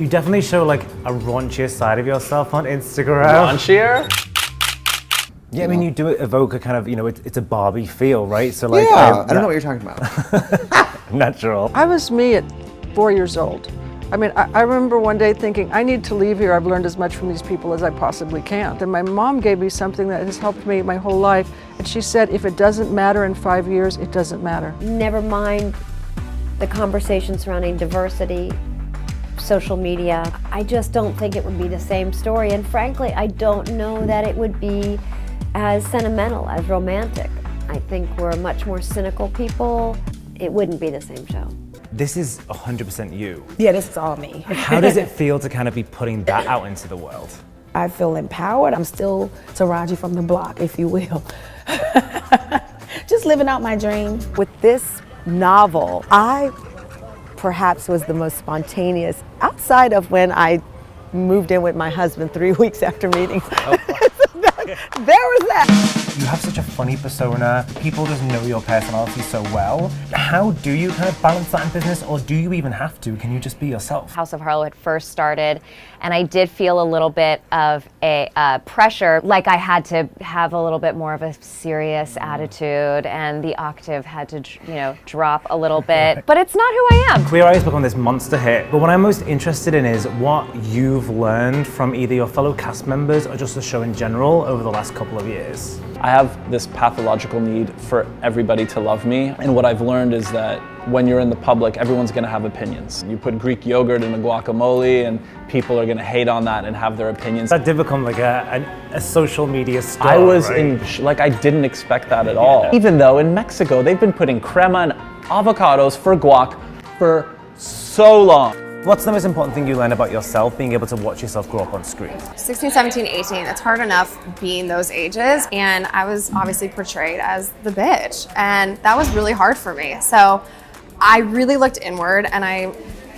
You definitely show like a raunchier side of yourself on Instagram. Raunchier? Yeah, I mean, you do evoke a kind of, it's a Barbie feel, right? So like, yeah, I don't know what you're talking about. Natural. I was me at 4 years old. I mean, I remember one day thinking, I need to leave here. I've learned as much from these people as I possibly can. And my mom gave me something that has helped me my whole life. And she said, if it doesn't matter in 5 years, it doesn't matter. Never mind the conversation surrounding diversity, social media. I just don't think it would be the same story. And frankly, I don't know that it would be as sentimental, as romantic. I think we're much more cynical people. It wouldn't be the same show. This is 100% you. Yeah, this is all me. How does it feel to kind of be putting that out into the world? I feel empowered. I'm still Taraji from the block, if you will. Just living out my dream. With this novel, I perhaps was the most spontaneous, outside of when I moved in with my husband 3 weeks after meeting. There was that. You have such a funny persona. People just know your personality so well. How do you kind of balance that in business, or do you even have to? Can you just be yourself? House of Harlow had first started, and I did feel a little bit of a pressure, like I had to have a little bit more of a serious attitude, and the octave had to, drop a little bit. But it's not who I am. Queer Eye has become this monster hit, but what I'm most interested in is what you've learned from either your fellow cast members or just the show in general over the last couple of years. I have this pathological need for everybody to love me, and what I've learned is that when you're in the public, everyone's gonna have opinions. You put Greek yogurt in a guacamole and people are gonna hate on that and have their opinions. That did become like a social media star. I was right? I didn't expect that at all. Yeah. Even though in Mexico, they've been putting crema and avocados for guac for so long. What's the most important thing you learn about yourself, being able to watch yourself grow up on screen? 16, 17, 18, it's hard enough being those ages, and I was obviously portrayed as the bitch, and that was really hard for me. So I really looked inward, and I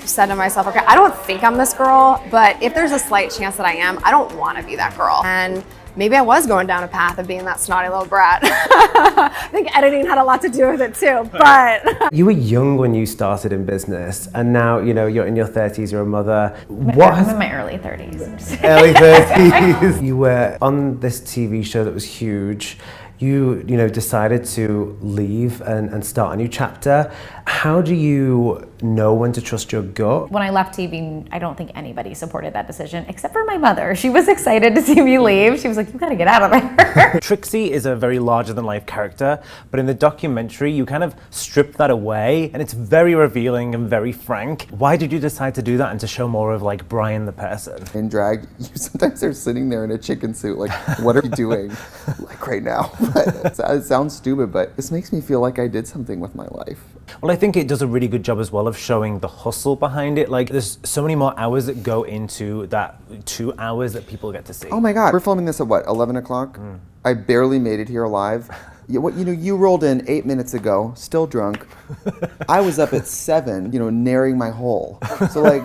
said to myself, okay, I don't think I'm this girl, but if there's a slight chance that I am, I don't want to be that girl. And maybe I was going down a path of being that snotty little brat. I think editing had a lot to do with it too, but. You were young when you started in business, and now, you're in your 30s, you're a mother. I'm in my early 30s. Early 30s. You were on this TV show that was huge. You decided to leave and start a new chapter. How do you know when to trust your gut? When I left TV, I don't think anybody supported that decision, except for my mother. She was excited to see me leave. She was like, you gotta get out of there. Trixie is a very larger-than-life character, but in the documentary, you kind of strip that away, and it's very revealing and very frank. Why did you decide to do that and to show more of like Brian the person? In drag, you sometimes are sitting there in a chicken suit, like, what are you doing? Like right now. But it sounds stupid, but this makes me feel like I did something with my life. Well, I think it does a really good job as well of showing the hustle behind it. Like, there's so many more hours that go into that 2 hours that people get to see. Oh my God, we're filming this at what, 11 o'clock? I barely made it here alive. You rolled in 8 minutes ago, still drunk. I was up at 7, narrowing my hole. So like.